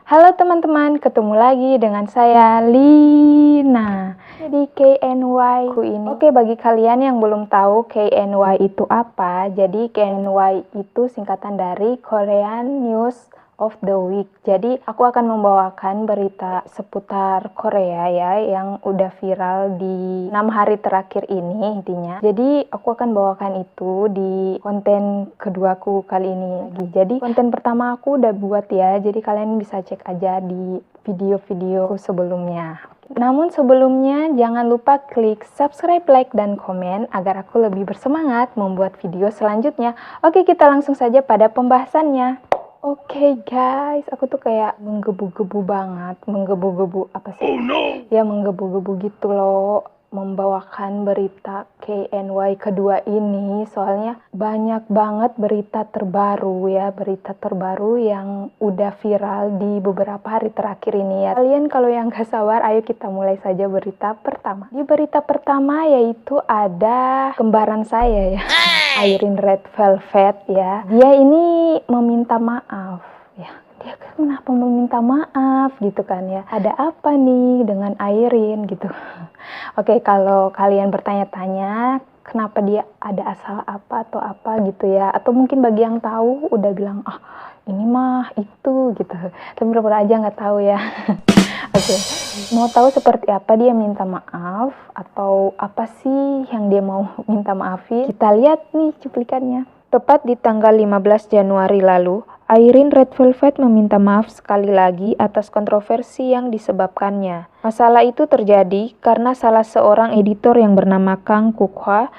Halo teman-teman, ketemu lagi dengan saya Lina. Jadi KNY ku ini. Oke, bagi kalian yang belum tahu KNY itu apa, jadi KNY itu singkatan dari Korean News of the Week. Jadi aku akan membawakan berita seputar Korea ya yang udah viral di 6 hari terakhir ini intinya. Jadi aku akan bawakan itu di konten keduaku kali ini. Jadi konten pertama aku udah buat ya, jadi kalian bisa cek aja di video-video sebelumnya. Namun sebelumnya jangan lupa klik subscribe, like, dan komen agar aku lebih bersemangat membuat video selanjutnya. Oke, kita langsung saja pada pembahasannya. Oke guys, aku tuh kayak menggebu-gebu banget, menggebu-gebu apa sih? Oh no! Ya menggebu-gebu gitu loh, membawakan berita KNY kedua ini, soalnya banyak banget berita terbaru ya, berita terbaru yang udah viral di beberapa hari terakhir ini ya. Kalian kalau yang gak sabar, ayo kita mulai saja berita pertama. Di berita pertama yaitu ada kembaran saya ya. Irene Red Velvet ya, dia ini meminta maaf ya. Dia kenapa meminta maaf gitu kan ya, ada apa nih dengan Irene gitu. Oke, kalau kalian bertanya-tanya kenapa dia ada asal apa atau apa gitu ya, atau mungkin bagi yang tahu udah bilang ini mah itu gitu, tapi pura-pura aja nggak tahu ya. Oke, mau tahu seperti apa dia minta maaf atau apa sih yang dia mau minta maafin? Kita lihat nih cuplikannya. Tepat di tanggal 15 Januari lalu, Irene Red Velvet meminta maaf sekali lagi atas kontroversi yang disebabkannya. Masalah itu terjadi karena salah seorang editor yang bernama Kang Kuk-hwa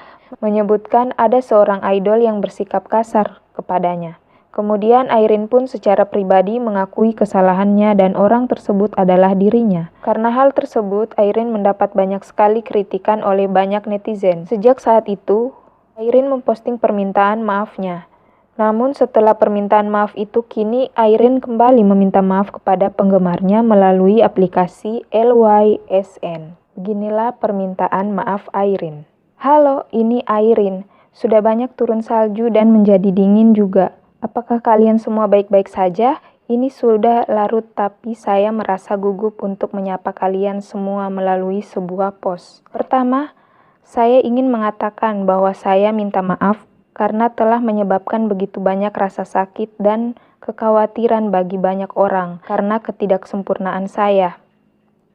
menyebutkan ada seorang idol yang bersikap kasar kepadanya. Kemudian Irene pun secara pribadi mengakui kesalahannya dan orang tersebut adalah dirinya. Karena hal tersebut, Irene mendapat banyak sekali kritikan oleh banyak netizen. Sejak saat itu, Irene memposting permintaan maafnya. Namun setelah permintaan maaf itu, kini Irene kembali meminta maaf kepada penggemarnya melalui aplikasi LYSN. Beginilah permintaan maaf Irene. Halo, ini Irene. Sudah banyak turun salju dan menjadi dingin juga. Apakah kalian semua baik-baik saja? Ini sudah larut tapi saya merasa gugup untuk menyapa kalian semua melalui sebuah post. Pertama, saya ingin mengatakan bahwa saya minta maaf karena telah menyebabkan begitu banyak rasa sakit dan kekhawatiran bagi banyak orang karena ketidaksempurnaan saya.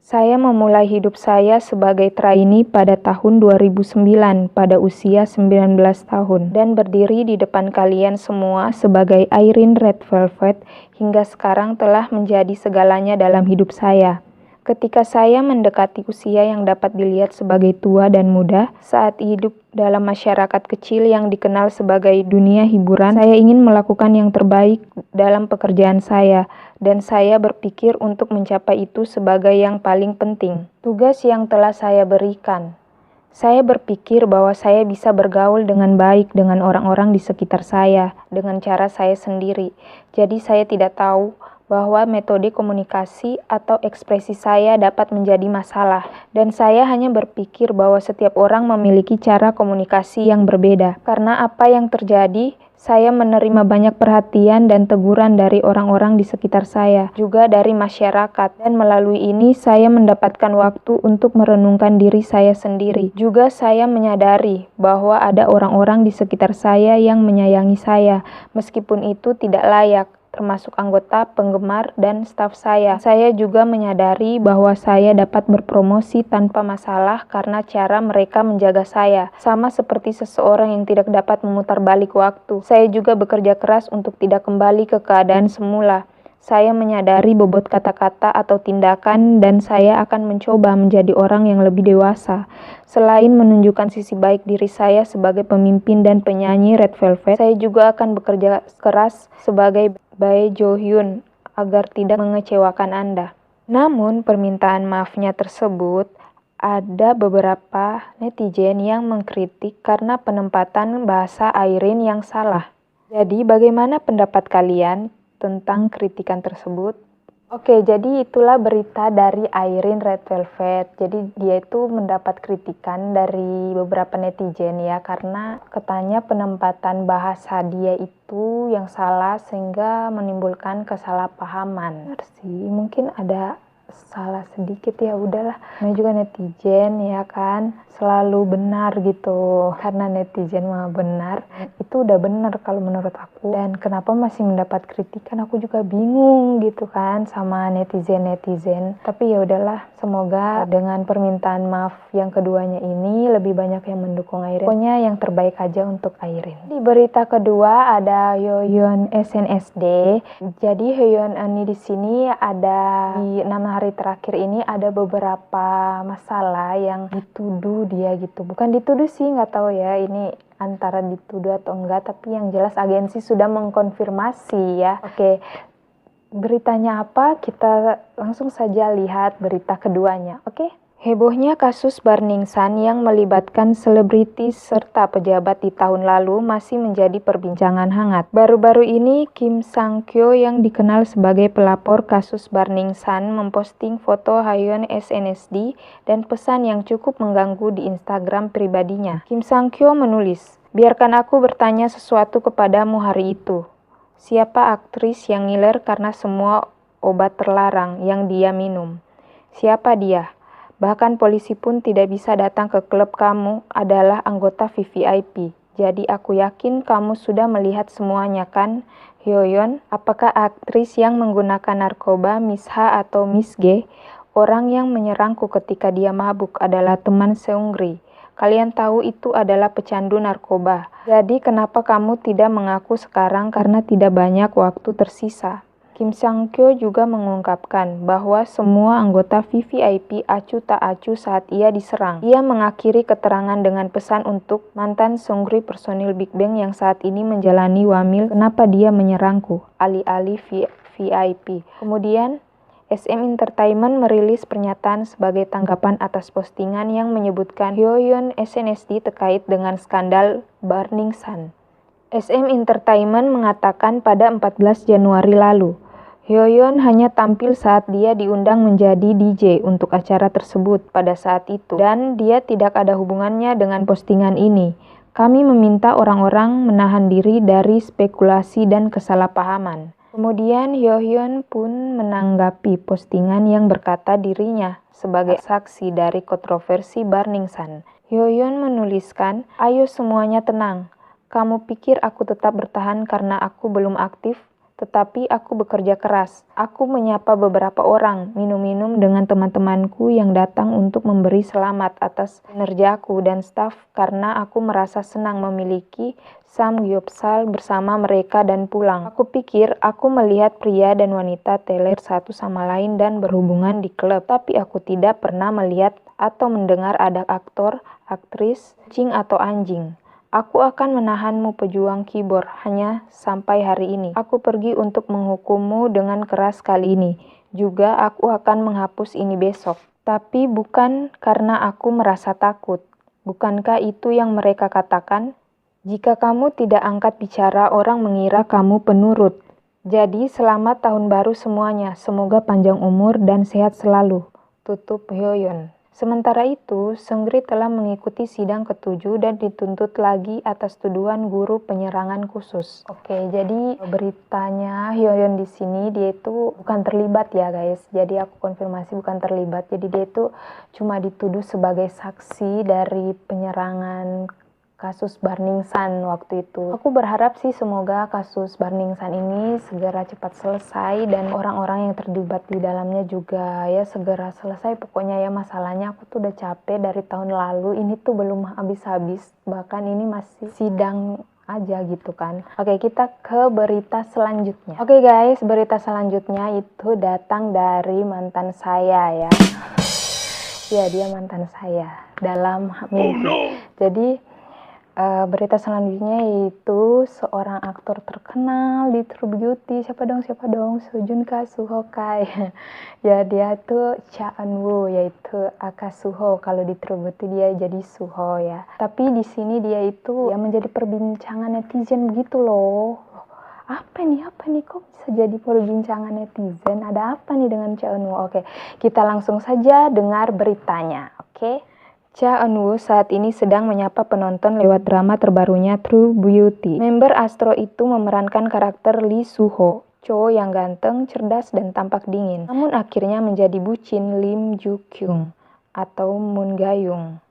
Saya memulai hidup saya sebagai trainee pada tahun 2009 pada usia 19 tahun dan berdiri di depan kalian semua sebagai Irene Red Velvet hingga sekarang telah menjadi segalanya dalam hidup saya. Ketika saya mendekati usia yang dapat dilihat sebagai tua dan muda, saat hidup dalam masyarakat kecil yang dikenal sebagai dunia hiburan, saya ingin melakukan yang terbaik dalam pekerjaan saya, dan saya berpikir untuk mencapai itu sebagai yang paling penting. Tugas yang telah saya berikan. Saya berpikir bahwa saya bisa bergaul dengan baik dengan orang-orang di sekitar saya, dengan cara saya sendiri. Jadi saya tidak tahu bahwa metode komunikasi atau ekspresi saya dapat menjadi masalah, dan saya hanya berpikir bahwa setiap orang memiliki cara komunikasi yang berbeda. Karena apa yang terjadi, saya menerima banyak perhatian dan teguran dari orang-orang di sekitar saya, juga dari masyarakat, dan melalui ini saya mendapatkan waktu untuk merenungkan diri saya sendiri. Juga saya menyadari bahwa ada orang-orang di sekitar saya yang menyayangi saya, meskipun itu tidak layak, termasuk anggota, penggemar, dan staf saya. Saya juga menyadari bahwa saya dapat berpromosi tanpa masalah karena cara mereka menjaga saya. Sama seperti seseorang yang tidak dapat memutar balik waktu. Saya juga bekerja keras untuk tidak kembali ke keadaan semula. Saya menyadari bobot kata-kata atau tindakan dan saya akan mencoba menjadi orang yang lebih dewasa. Selain menunjukkan sisi baik diri saya sebagai pemimpin dan penyanyi Red Velvet, saya juga akan bekerja keras sebagai Bae Jo Hyun agar tidak mengecewakan Anda. Namun permintaan maafnya tersebut ada beberapa netizen yang mengkritik karena penempatan bahasa Irene yang salah. Jadi bagaimana pendapat kalian tentang kritikan tersebut? Oke, jadi itulah berita dari Irene Red Velvet. Jadi dia itu mendapat kritikan dari beberapa netizen ya, karena katanya penempatan bahasa dia itu yang salah sehingga menimbulkan kesalahpahaman. Benar sih, mungkin ada salah sedikit ya, udahlah. Namanya juga netizen ya kan, selalu benar gitu. Karena netizen mah benar, itu udah benar kalau menurut aku. Dan kenapa masih mendapat kritikan, aku juga bingung gitu kan sama netizen. Tapi ya udahlah, semoga dengan permintaan maaf yang keduanya ini lebih banyak yang mendukung Irene. Pokoknya yang terbaik aja untuk Irene. Di berita kedua ada Hyoyeon SNSD. Jadi Hyoyeon ini di sini ada di 6 hari terakhir ini ada beberapa masalah yang dituduh dia gitu. Bukan dituduh sih, nggak tahu ya ini antara dituduh atau enggak, tapi yang jelas agensi sudah mengkonfirmasi ya. Oke, beritanya apa? Kita langsung saja lihat berita keduanya. Oke. Hebohnya kasus Burning Sun yang melibatkan selebritis serta pejabat di tahun lalu masih menjadi perbincangan hangat. Baru-baru ini Kim Sang-kyo yang dikenal sebagai pelapor kasus Burning Sun memposting foto Hyoyeon SNSD dan pesan yang cukup mengganggu di Instagram pribadinya. Kim Sang-kyo menulis, "Biarkan aku bertanya sesuatu kepadamu hari itu. Siapa aktris yang ngiler karena semua obat terlarang yang dia minum? Siapa dia? Bahkan polisi pun tidak bisa datang ke klub kamu adalah anggota VVIP. Jadi aku yakin kamu sudah melihat semuanya kan, Hyoyeon? Apakah aktris yang menggunakan narkoba Miss H atau Miss G? Orang yang menyerangku ketika dia mabuk adalah teman Seungri. Kalian tahu itu adalah pecandu narkoba. Jadi kenapa kamu tidak mengaku sekarang karena tidak banyak waktu tersisa?" Kim Sang-kyo juga mengungkapkan bahwa semua anggota VVIP acuh tak acuh saat ia diserang. Ia mengakhiri keterangan dengan pesan untuk mantan Seungri personil Big Bang yang saat ini menjalani wamil, "Kenapa dia menyerangku?" alih-alih VIP. Kemudian SM Entertainment merilis pernyataan sebagai tanggapan atas postingan yang menyebutkan Hyoyeon SNSD terkait dengan skandal Burning Sun. SM Entertainment mengatakan pada 14 Januari lalu, Hyoyeon hanya tampil saat dia diundang menjadi DJ untuk acara tersebut pada saat itu, dan dia tidak ada hubungannya dengan postingan ini. Kami meminta orang-orang menahan diri dari spekulasi dan kesalahpahaman. Kemudian Hyoyeon pun menanggapi postingan yang berkata dirinya sebagai saksi dari kontroversi Burning Sun. Hyoyeon menuliskan, "Ayo semuanya tenang. Kamu pikir aku tetap bertahan karena aku belum aktif? Tetapi aku bekerja keras. Aku menyapa beberapa orang, minum-minum dengan teman-temanku yang datang untuk memberi selamat atas kinerjaku dan staf karena aku merasa senang memiliki samgyeopsal bersama mereka dan pulang. Aku pikir aku melihat pria dan wanita teler satu sama lain dan berhubungan di klub, tapi aku tidak pernah melihat atau mendengar ada aktor, aktris, kucing atau anjing. Aku akan menahanmu pejuang keyboard hanya sampai hari ini. Aku pergi untuk menghukummu dengan keras kali ini. Juga aku akan menghapus ini besok. Tapi bukan karena aku merasa takut. Bukankah itu yang mereka katakan? Jika kamu tidak angkat bicara, orang mengira kamu penurut. Jadi selamat tahun baru semuanya. Semoga panjang umur dan sehat selalu." Tutup Hyoyeon. Sementara itu, Seungri telah mengikuti sidang ke-7 dan dituntut lagi atas tuduhan guru penyerangan khusus. Oke, jadi beritanya Hyoyeon di sini dia itu bukan terlibat ya guys. Jadi aku konfirmasi bukan terlibat. Jadi dia itu cuma dituduh sebagai saksi dari penyerangan kasus Burning Sun waktu itu. Aku berharap sih semoga kasus Burning Sun ini segera cepat selesai dan orang-orang yang terlibat di dalamnya juga ya segera selesai. Pokoknya ya masalahnya aku tuh udah capek dari tahun lalu, ini tuh belum habis-habis, bahkan ini masih sidang aja gitu kan. Oke, kita ke berita selanjutnya. Oke guys, berita selanjutnya itu datang dari mantan saya ya. Ya, dia mantan saya dalam mimpi. Jadi berita selanjutnya yaitu seorang aktor terkenal di True Beauty. Siapa dong? Sojun Ka Suho Kai. Ya, dia tuh Cha Eun-woo, yaitu Aka Suho. Kalau di True Beauty dia jadi Suho ya. Tapi di sini dia itu ya menjadi perbincangan netizen begitu loh. Apa nih kok bisa jadi perbincangan netizen? Ada apa nih dengan Cha Eun-woo? Oke, kita langsung saja dengar beritanya. Oke. Cha Eun-woo saat ini sedang menyapa penonton lewat drama terbarunya True Beauty. Member Astro itu memerankan karakter Lee Soo-ho, cowok yang ganteng, cerdas, dan tampak dingin. Namun akhirnya menjadi bucin Lim Joo-kyung atau Moon Ga-young.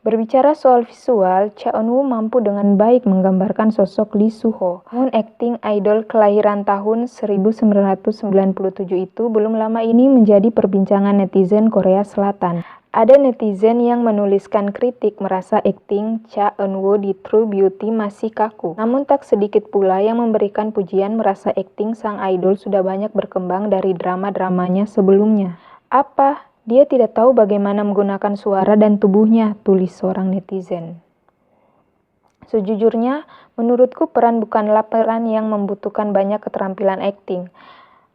Berbicara soal visual, Cha Eun-woo mampu dengan baik menggambarkan sosok Lee Soo-ho. Namun akting idol kelahiran tahun 1997 itu belum lama ini menjadi perbincangan netizen Korea Selatan. Ada netizen yang menuliskan kritik merasa akting Cha Eun-woo di True Beauty masih kaku. Namun tak sedikit pula yang memberikan pujian merasa akting sang idol sudah banyak berkembang dari drama-dramanya sebelumnya. Apa? Dia tidak tahu bagaimana menggunakan suara dan tubuhnya, tulis seorang netizen. Sejujurnya, menurutku peran bukanlah peran yang membutuhkan banyak keterampilan akting.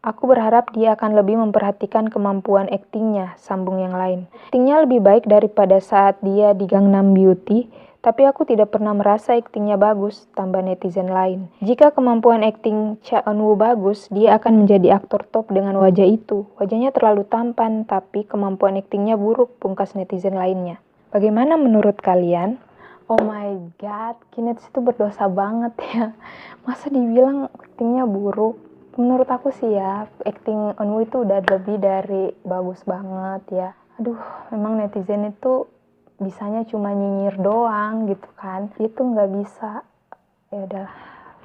Aku berharap dia akan lebih memperhatikan kemampuan aktingnya, sambung yang lain. Aktingnya lebih baik daripada saat dia di Gangnam Beauty, tapi aku tidak pernah merasa aktingnya bagus, tambah netizen lain. Jika kemampuan akting Cha Eun-woo bagus, dia akan menjadi aktor top dengan wajah itu. Wajahnya terlalu tampan, tapi kemampuan aktingnya buruk, pungkas netizen lainnya. Bagaimana menurut kalian? Oh my god, Kinet itu berdosa banget ya. Masa dibilang aktingnya buruk? Menurut aku sih ya, akting Eun-woo itu udah lebih dari bagus banget ya. Aduh, memang netizen itu bisanya cuma nyinyir doang gitu kan, itu nggak bisa. Ya udahlah,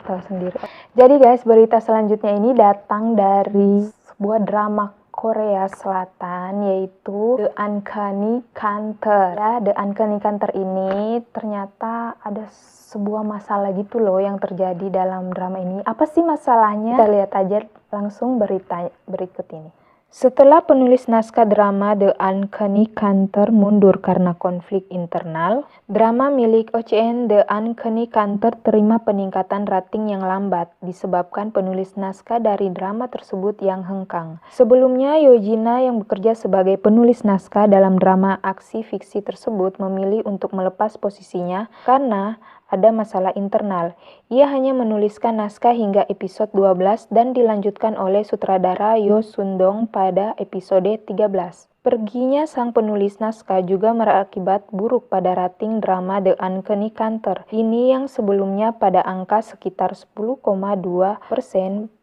tahu sendiri. Jadi guys, berita selanjutnya ini datang dari sebuah drama Korea Selatan, yaitu The Uncanny Counter. Ya, The Uncanny Counter ini ternyata ada sebuah masalah gitu loh yang terjadi dalam drama ini. Apa sih masalahnya? Kita lihat aja langsung berita berikut ini. Setelah penulis naskah drama The Uncanny Counter mundur karena konflik internal, drama milik OCN The Uncanny Counter terima peningkatan rating yang lambat disebabkan penulis naskah dari drama tersebut yang hengkang. Sebelumnya, Yojina yang bekerja sebagai penulis naskah dalam drama aksi fiksi tersebut memilih untuk melepas posisinya karena ada masalah internal. Ia hanya menuliskan naskah hingga episode 12 dan dilanjutkan oleh sutradara Yo Sun-dong pada episode 13. Perginya sang penulis naskah juga berakibat buruk pada rating drama The Uncanny Counter. Ini yang sebelumnya pada angka sekitar 10,2%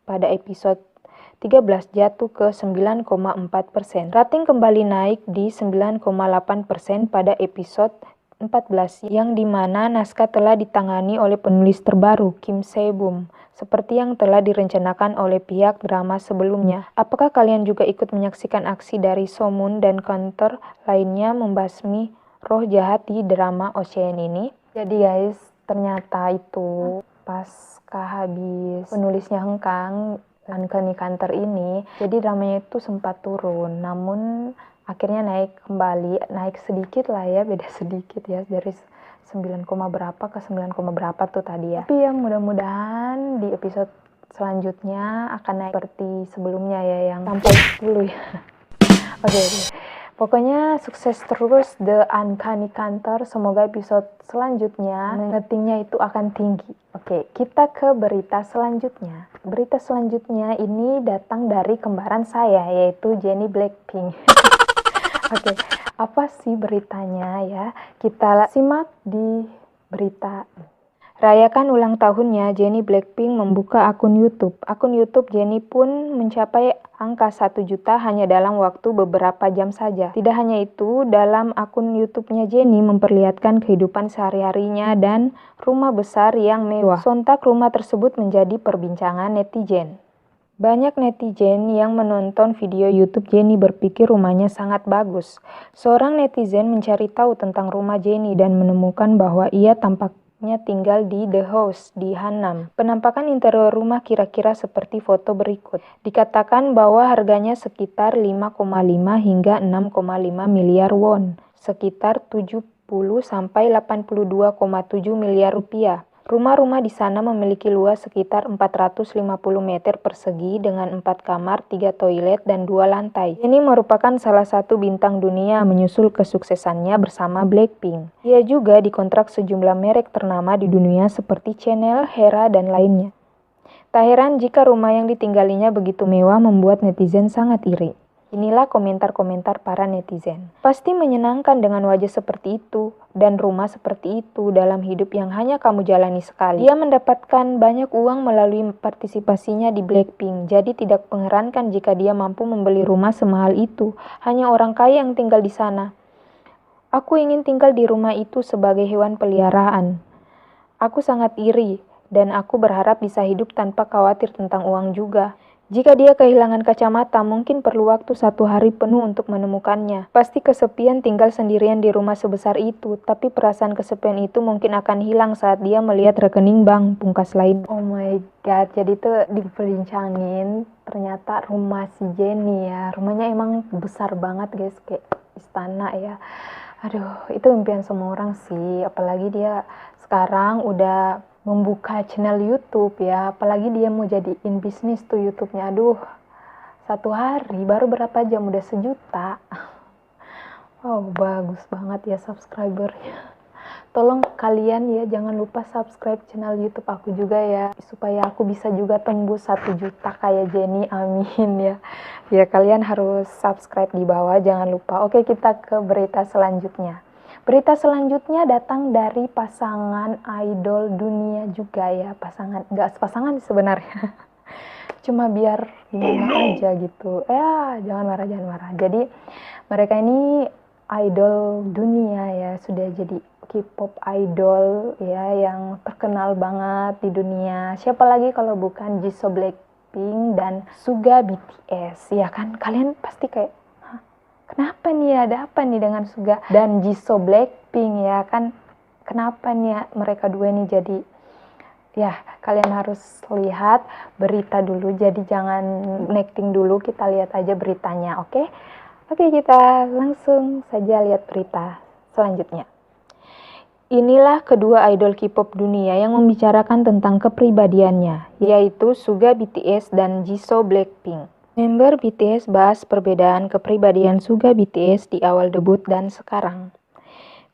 pada episode 13 jatuh ke 9,4%. Rating kembali naik di 9,8% pada episode 14 yang dimana naskah telah ditangani oleh penulis terbaru Kim Se-bum seperti yang telah direncanakan oleh pihak drama sebelumnya. Apakah kalian juga ikut menyaksikan aksi dari So-moon dan counter lainnya membasmi roh jahat di drama OCN ini? Jadi guys, ternyata itu pasca habis penulisnya hengkang Uncanny Counter ini, jadi dramanya itu sempat turun, namun akhirnya naik kembali, naik sedikit lah ya, beda sedikit ya, dari 9, berapa ke 9, berapa tuh tadi ya. Tapi ya mudah-mudahan di episode selanjutnya akan naik seperti sebelumnya ya, yang sampai 10 ya. Oke. Pokoknya sukses terus The Uncanny Counter, semoga episode selanjutnya ratingnya itu akan tinggi. Oke, kita ke berita selanjutnya. Berita selanjutnya ini datang dari kembaran saya, yaitu Jennie Blackpink. Oke, apa sih beritanya ya? Kita simak di berita. Rayakan ulang tahunnya, Jennie Blackpink membuka akun YouTube. Akun YouTube Jennie pun mencapai angka 1 juta hanya dalam waktu beberapa jam saja. Tidak hanya itu, dalam akun YouTube-nya Jennie memperlihatkan kehidupan sehari-harinya dan rumah besar yang mewah. Sontak rumah tersebut menjadi perbincangan netizen. Banyak netizen yang menonton video YouTube Jennie berpikir rumahnya sangat bagus. Seorang netizen mencari tahu tentang rumah Jennie dan menemukan bahwa ia tampaknya tinggal di The House di Hanam. Penampakan interior rumah kira-kira seperti foto berikut. Dikatakan bahwa harganya sekitar 5,5 hingga 6,5 miliar won, sekitar 70 sampai 82,7 miliar rupiah. Rumah-rumah di sana memiliki luas sekitar 450 meter persegi dengan 4 kamar, 3 toilet, dan 2 lantai. Ini merupakan salah satu bintang dunia menyusul kesuksesannya bersama Blackpink. Ia juga dikontrak sejumlah merek ternama di dunia seperti Chanel, Hera, dan lainnya. Tak heran jika rumah yang ditinggalinya begitu mewah membuat netizen sangat iri. Inilah komentar-komentar para netizen. Pasti menyenangkan dengan wajah seperti itu dan rumah seperti itu dalam hidup yang hanya kamu jalani sekali. Dia mendapatkan banyak uang melalui partisipasinya di Blackpink, jadi tidak mengherankan jika dia mampu membeli rumah semahal itu. Hanya orang kaya yang tinggal di sana. Aku ingin tinggal di rumah itu sebagai hewan peliharaan. Aku sangat iri dan aku berharap bisa hidup tanpa khawatir tentang uang juga. Jika dia kehilangan kacamata, mungkin perlu waktu 1 hari penuh untuk menemukannya. Pasti kesepian tinggal sendirian di rumah sebesar itu, tapi perasaan kesepian itu mungkin akan hilang saat dia melihat rekening bank, pungkas lain. Oh my god, jadi tuh diperbincangin, ternyata rumah si Jennie ya. Rumahnya emang besar banget guys, kayak istana ya. Aduh, itu impian semua orang sih, apalagi dia sekarang udah membuka channel YouTube ya, apalagi dia mau jadiin bisnis tuh YouTube-nya. Aduh, 1 hari baru berapa jam udah 1 juta. Wow, bagus banget ya subscribernya. Tolong kalian ya jangan lupa subscribe channel YouTube aku juga ya, supaya aku bisa juga tembus 1 juta kayak Jennie, amin ya. Ya kalian harus subscribe di bawah, jangan lupa. Oke, kita ke berita selanjutnya. Berita selanjutnya datang dari pasangan idol dunia juga ya, nggak sepasangan sebenarnya, cuma biar gimana aja gitu. Jangan marah. Jadi mereka ini idol dunia ya, sudah jadi K-pop idol ya yang terkenal banget di dunia. Siapa lagi kalau bukan Jisoo Blackpink dan Suga BTS ya kan? Kalian pasti kayak, kenapa nih, ada apa nih dengan Suga dan Jisoo Blackpink ya kan? Kenapa nih mereka dua ini jadi, ya kalian harus lihat berita dulu, jadi jangan necting dulu, kita lihat aja beritanya, oke? Oke, kita langsung saja lihat berita selanjutnya. Inilah kedua idol K-pop dunia yang membicarakan tentang kepribadiannya, yaitu Suga BTS dan Jisoo Blackpink. Member BTS bahas perbedaan kepribadian Suga BTS di awal debut dan sekarang.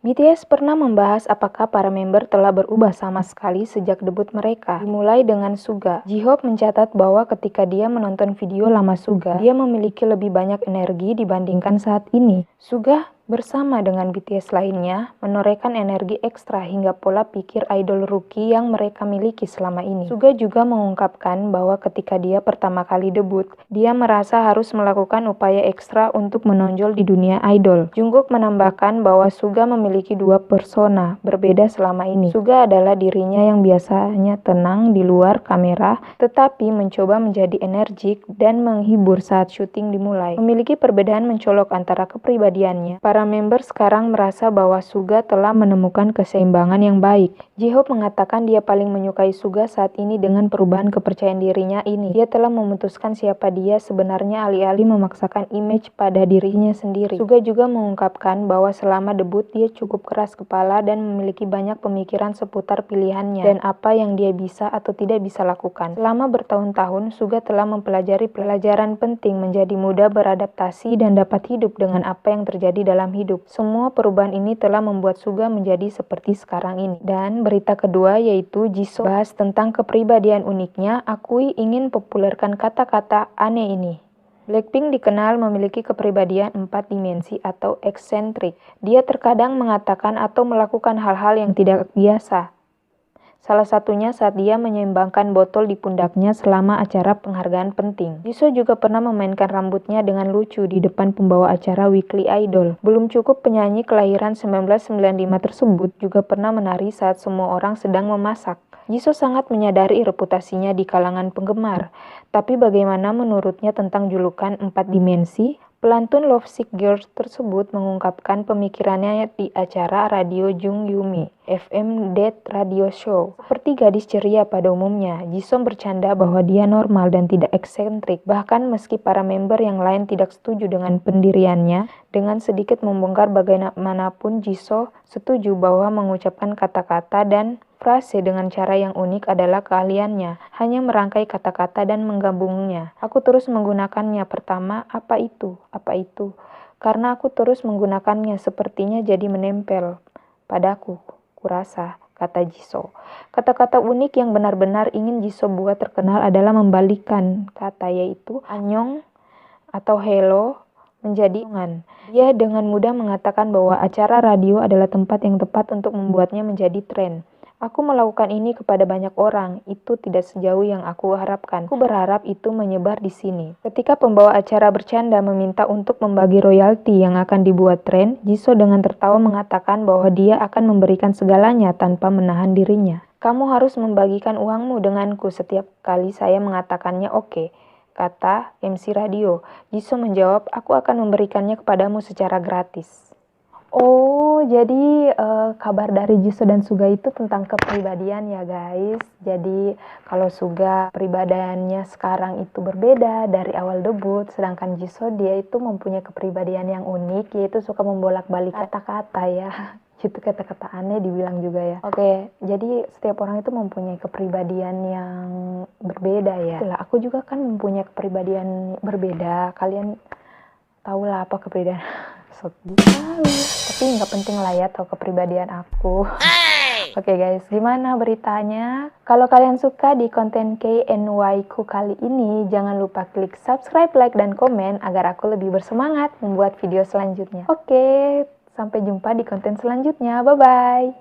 BTS pernah membahas apakah para member telah berubah sama sekali sejak debut mereka. Dimulai dengan Suga. J-Hope mencatat bahwa ketika dia menonton video lama Suga, dia memiliki lebih banyak energi dibandingkan saat ini. Suga bersama dengan BTS lainnya menorehkan energi ekstra hingga pola pikir idol rookie yang mereka miliki selama ini. Suga juga mengungkapkan bahwa ketika dia pertama kali debut, dia merasa harus melakukan upaya ekstra untuk menonjol di dunia idol. Jungkook menambahkan bahwa Suga memiliki dua persona berbeda selama ini. Suga adalah dirinya yang biasanya tenang di luar kamera, tetapi mencoba menjadi energik dan menghibur saat syuting dimulai. Memiliki perbedaan mencolok antara kepribadiannya. Para member sekarang merasa bahwa Suga telah menemukan keseimbangan yang baik. J-Hope mengatakan dia paling menyukai Suga saat ini dengan perubahan kepercayaan dirinya ini. Dia telah memutuskan siapa dia sebenarnya alih-alih memaksakan image pada dirinya sendiri. Suga juga mengungkapkan bahwa selama debut dia cukup keras kepala dan memiliki banyak pemikiran seputar pilihannya dan apa yang dia bisa atau tidak bisa lakukan. Selama bertahun-tahun, Suga telah mempelajari pelajaran penting menjadi mudah beradaptasi dan dapat hidup dengan apa yang terjadi dalam hidup. Semua perubahan ini telah membuat Suga menjadi seperti sekarang ini. Dan berita kedua yaitu Jisoo bahas tentang kepribadian uniknya, akui ingin populerkan kata-kata aneh ini. Blackpink dikenal memiliki kepribadian 4 dimensi atau eksentrik. Dia terkadang mengatakan atau melakukan hal-hal yang tidak biasa. Salah satunya saat dia menyeimbangkan botol di pundaknya selama acara penghargaan penting. Jisoo juga pernah memainkan rambutnya dengan lucu di depan pembawa acara Weekly Idol. Belum cukup, penyanyi kelahiran 1995 tersebut juga pernah menari saat semua orang sedang memasak. Jisoo sangat menyadari reputasinya di kalangan penggemar. Tapi bagaimana menurutnya tentang julukan 4 dimensi? Pelantun Lovesick Girls tersebut mengungkapkan pemikirannya di acara radio Jung Yumi, FM Date Radio Show. Seperti gadis ceria pada umumnya, Jisoo bercanda bahwa dia normal dan tidak eksentrik. Bahkan meski para member yang lain tidak setuju dengan pendiriannya, dengan sedikit membongkar bagaimanapun Jisoo setuju bahwa mengucapkan kata-kata dan frase dengan cara yang unik adalah keahliannya, hanya merangkai kata-kata dan menggabungnya. Aku terus menggunakannya. Pertama, apa itu? Apa itu? Karena aku terus menggunakannya, sepertinya jadi menempel padaku, kurasa. kata Jisoo. Kata-kata unik yang benar-benar ingin Jisoo buat terkenal adalah membalikan kata, yaitu annyeong atau hello menjadi ngan. Dia dengan mudah mengatakan bahwa acara radio adalah tempat yang tepat untuk membuatnya menjadi tren. Aku melakukan ini kepada banyak orang, itu tidak sejauh yang aku harapkan. Aku berharap itu menyebar di sini. Ketika pembawa acara bercanda meminta untuk membagi royalti yang akan dibuat tren, Jisoo dengan tertawa mengatakan bahwa dia akan memberikan segalanya tanpa menahan dirinya. Kamu harus membagikan uangmu denganku setiap kali saya mengatakannya oke, kata MC radio. Jisoo menjawab, aku akan memberikannya kepadamu secara gratis. Oh, jadi kabar dari Jisoo dan Suga itu tentang kepribadian ya guys. Jadi kalau Suga kepribadiannya sekarang itu berbeda dari awal debut, sedangkan Jisoo dia itu mempunyai kepribadian yang unik, yaitu suka membolak-balik kata-kata ya. Gitu, kata-kata aneh dibilang juga ya. Oke, jadi setiap orang itu mempunyai kepribadian yang berbeda ya. Itulah, aku juga kan mempunyai kepribadian berbeda. Kalian tahulah apa kepribadian sedih tahu, tapi nggak penting lah ya tahu kepribadian aku. Oke guys, gimana beritanya? Kalau kalian suka di konten KNY ku kali ini, jangan lupa klik subscribe, like, dan komen agar aku lebih bersemangat membuat video selanjutnya. Oke, sampai jumpa di konten selanjutnya. Bye-bye.